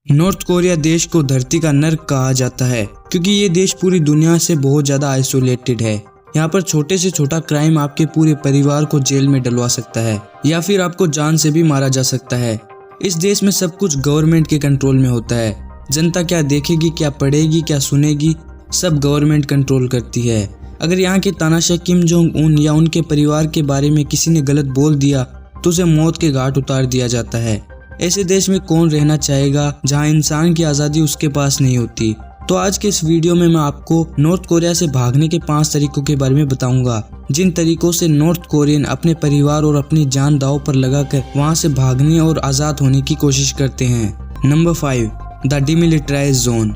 North Korea देश को धरती का नर्क कहा जाता है क्योंकि ये देश पूरी दुनिया से बहुत ज़्यादा आइसोलेटेड है। यहाँ पर छोटे से छोटा क्राइम आपके पूरे परिवार को जेल में डलवा सकता है या फिर आपको जान से भी मारा जा सकता है। इस देश में सब कुछ गवर्नमेंट के कंट्रोल में होता है। जनता क्या देखेगी, क्या पढ़ेगी, क्या सुनेगी, सब गवर्नमेंट कंट्रोल करती है। अगर यहाँ के तानाशाह किम जोंग उन या उनके परिवार के बारे में किसी ने गलत बोल दिया तो उसे मौत के घाट उतार दिया जाता है। ऐसे देश में कौन रहना चाहेगा जहाँ इंसान की आज़ादी उसके पास नहीं होती। तो आज के इस वीडियो में मैं आपको नॉर्थ कोरिया से भागने के 5 तरीकों के बारे में बताऊंगा, जिन तरीकों से नॉर्थ कोरियन अपने परिवार और अपनी जान दांव पर लगाकर वहां से भागने और आज़ाद होने की कोशिश करते हैं। Number 5, the demilitarised zone.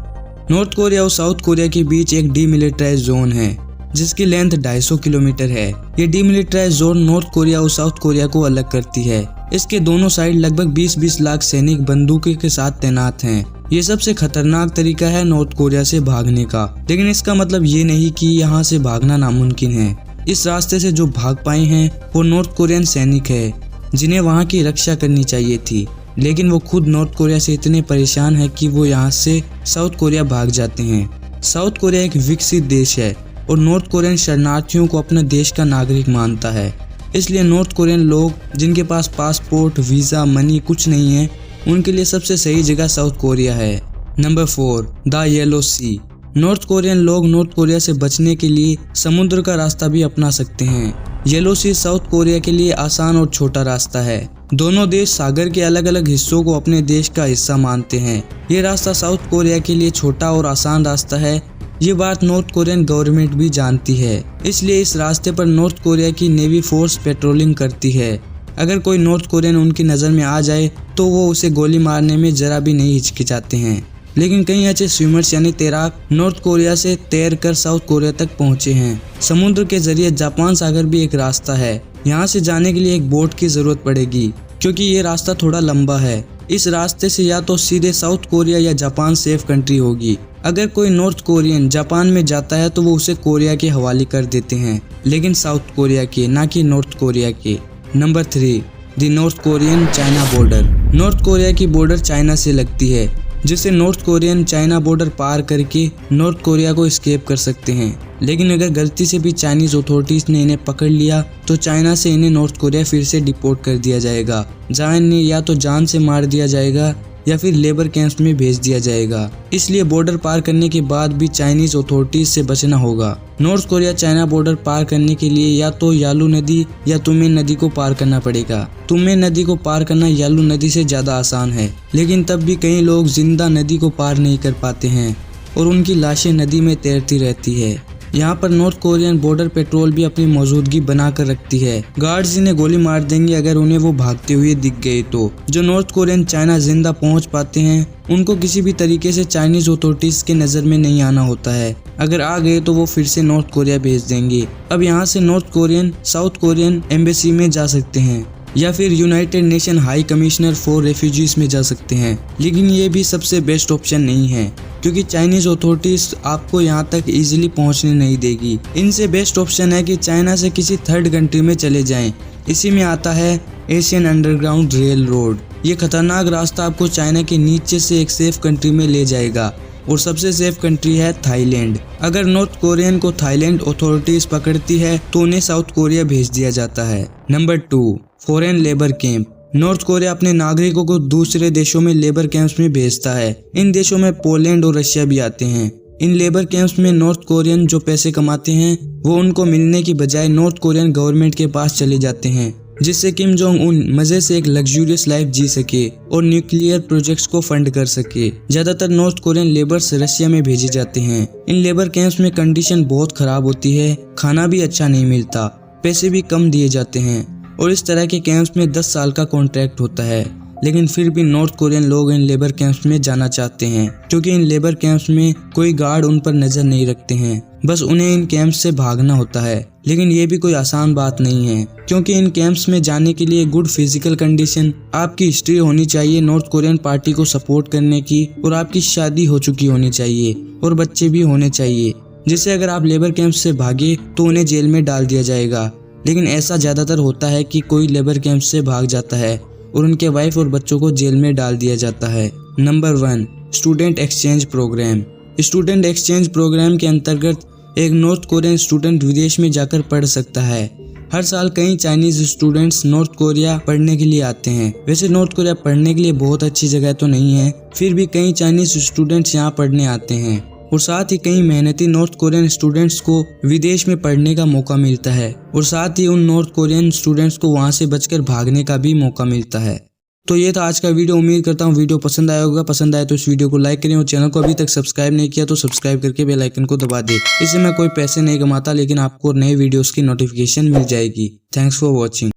North Korea और साउथ कोरिया के बीच एक डीमिलिटराइज्ड जोन है जिसकी लेंथ 250 किलोमीटर है। ये डीमिलिटराइज्ड जोन नॉर्थ कोरिया और साउथ कोरिया को अलग करती है। इसके दोनों साइड लगभग 20-20 लाख सैनिक बंदूकों के साथ तैनात हैं। ये सबसे खतरनाक तरीका है नॉर्थ कोरिया से भागने का, लेकिन इसका मतलब ये नहीं कि यहाँ से भागना नामुमकिन है। इस रास्ते से जो भाग पाए हैं वो नॉर्थ कोरियन सैनिक है जिन्हें वहाँ की रक्षा करनी चाहिए थी, लेकिन वो खुद नॉर्थ कोरिया से इतने परेशान है कि वो यहाँ से साउथ कोरिया भाग जाते हैं। साउथ कोरिया एक विकसित देश है और नॉर्थ कोरियन शरणार्थियों को अपने देश का नागरिक मानता है। इसलिए नॉर्थ कोरियन लोग जिनके पास पासपोर्ट, वीज़ा, मनी कुछ नहीं है, उनके लिए सबसे सही जगह साउथ कोरिया है। Number 4, the Yellow Sea. North Korean लोग नॉर्थ कोरिया से बचने के लिए समुद्र का रास्ता भी अपना सकते हैं। येलो सी साउथ कोरिया के लिए आसान और छोटा रास्ता है। दोनों देश सागर के अलग अलग हिस्सों को अपने देश का हिस्सा मानते हैं। ये रास्ता साउथ कोरिया के लिए छोटा और आसान रास्ता है। ये बात नॉर्थ कोरियन गवर्नमेंट भी जानती है, इसलिए इस रास्ते पर नॉर्थ कोरिया की नेवी फोर्स पेट्रोलिंग करती है। अगर कोई नॉर्थ कोरियन उनकी नज़र में आ जाए तो वो उसे गोली मारने में जरा भी नहीं हिचकिचाते हैं। लेकिन कई अच्छे स्विमर्स यानी तैराक नॉर्थ कोरिया से तैरकर साउथ कोरिया तक पहुंचे हैं। समुद्र के जरिए जापान सागर भी एक रास्ता है। यहाँ से जाने के लिए एक बोट की जरूरत पड़ेगी क्योंकि ये रास्ता थोड़ा लंबा है। इस रास्ते से या तो सीधे साउथ कोरिया या जापान सेफ कंट्री होगी। अगर कोई नॉर्थ कोरियन जापान में जाता है तो वो उसे कोरिया के हवाले कर देते हैं, लेकिन साउथ कोरिया के, ना कि नॉर्थ कोरिया के। Number 3, the north Korean China border. North Korea की बॉर्डर चाइना से लगती है, जिससे नॉर्थ कोरियन चाइना बॉर्डर पार करके नॉर्थ कोरिया को एस्केप कर सकते हैं। लेकिन अगर गलती से भी चाइनीज अथॉरिटीज ने इन्हें पकड़ लिया तो चाइना से इन्हें नॉर्थ कोरिया फिर से डिपोर्ट कर दिया जाएगा, जहाँ इन्हें या तो जान से मार दिया जाएगा या फिर लेबर कैंप्स में भेज दिया जाएगा। इसलिए बॉर्डर पार करने के बाद भी चाइनीज अथॉरिटीज से बचना होगा। नॉर्थ कोरिया चाइना बॉर्डर पार करने के लिए या तो यालू नदी या तुम्मे नदी को पार करना पड़ेगा। तुम्मे नदी को पार करना यालू नदी से ज्यादा आसान है, लेकिन तब भी कई लोग जिंदा नदी को पार नहीं कर पाते हैं और उनकी लाशें नदी में तैरती रहती है। यहाँ पर नॉर्थ कोरियन बॉर्डर पेट्रोल भी अपनी मौजूदगी बना कर रखती है। गार्ड्स इन्हें गोली मार देंगे अगर उन्हें वो भागते हुए दिख गए तो। जो नॉर्थ कोरियन चाइना जिंदा पहुँच पाते हैं उनको किसी भी तरीके से चाइनीज अथॉरिटीज के नज़र में नहीं आना होता है। अगर आ गए तो वो फिर से नॉर्थ कोरिया भेज देंगे। अब यहाँ से north Korean south Korean embassy में जा सकते हैं या फिर United nation high commissioner for refugees में जा सकते हैं, लेकिन ये भी सबसे बेस्ट ऑप्शन नहीं है क्योंकि चाइनीज अथॉरिटीज आपको यहाँ तक इजीली पहुँचने नहीं देगी। इनसे बेस्ट ऑप्शन है कि चाइना से किसी थर्ड कंट्री में चले जाएं। इसी में आता है एशियन अंडरग्राउंड रेल रोड। ये खतरनाक रास्ता आपको चाइना के नीचे से एक सेफ कंट्री में ले जाएगा और सबसे सेफ कंट्री है थाईलैंड। अगर नॉर्थ कोरियन को थाईलैंड अथॉरिटीज पकड़ती है तो उन्हें साउथ कोरिया भेज दिया जाता है। Number 2, foreign labour camp. North Korea अपने नागरिकों को दूसरे देशों में लेबर कैंप्स में भेजता है। इन देशों में पोलैंड और रशिया भी आते हैं। इन लेबर कैंप्स में नॉर्थ कोरियन जो पैसे कमाते हैं वो उनको मिलने की बजाय नॉर्थ कोरियन गवर्नमेंट के पास चले जाते हैं, जिससे किम जोंग उन मजे से एक लग्जूरियस लाइफ जी सके और न्यूक्लियर प्रोजेक्ट्स को फंड कर सके। ज्यादातर नॉर्थ कोरियन लेबर्स रशिया में भेजे जाते हैं। इन लेबर कैंप्स में कंडीशन बहुत खराब होती है, खाना भी अच्छा नहीं मिलता, पैसे भी कम दिए जाते हैं और इस तरह के कैंप्स में 10 साल का कॉन्ट्रैक्ट होता है। लेकिन फिर भी नॉर्थ कोरियन लोग इन लेबर कैंप्स में जाना चाहते हैं क्योंकि इन लेबर कैंप्स में कोई गार्ड उन पर नजर नहीं रखते हैं, बस उन्हें इन कैंप्स से भागना होता है। लेकिन ये भी कोई आसान बात नहीं है क्योंकि इन कैंप्स में जाने के लिए गुड फिजिकल कंडीशन, आपकी हिस्ट्री होनी चाहिए नॉर्थ कोरियन पार्टी को सपोर्ट करने की और आपकी शादी हो चुकी होनी चाहिए और बच्चे भी होने चाहिए, जिससे अगर आप लेबर कैंप से भागे तो उन्हें जेल में डाल दिया जाएगा। लेकिन ऐसा ज़्यादातर होता है कि कोई लेबर कैंप से भाग जाता है और उनके वाइफ और बच्चों को जेल में डाल दिया जाता है। Number 1, student exchange programme. Student exchange programme के अंतर्गत एक नॉर्थ कोरियन स्टूडेंट विदेश में जाकर पढ़ सकता है। हर साल कई चाइनीज स्टूडेंट्स नॉर्थ कोरिया पढ़ने के लिए आते हैं। वैसे नॉर्थ कोरिया पढ़ने के लिए बहुत अच्छी जगह तो नहीं है, फिर भी कई चाइनीज स्टूडेंट्स यहाँ पढ़ने आते हैं और साथ ही कई मेहनती नॉर्थ कोरियन स्टूडेंट्स को विदेश में पढ़ने का मौका मिलता है और साथ ही उन नॉर्थ कोरियन स्टूडेंट्स को वहाँ से बचकर भागने का भी मौका मिलता है। तो ये था आज का वीडियो। उम्मीद करता हूँ वीडियो पसंद आया होगा। पसंद आए तो इस वीडियो को लाइक करें और चैनल को अभी तक सब्सक्राइब नहीं किया तो सब्सक्राइब करके बेल आइकन को दबा दें। इससे मैं कोई पैसे नहीं कमाता, लेकिन आपको नए वीडियोस की नोटिफिकेशन मिल जाएगी। Thanks for watching.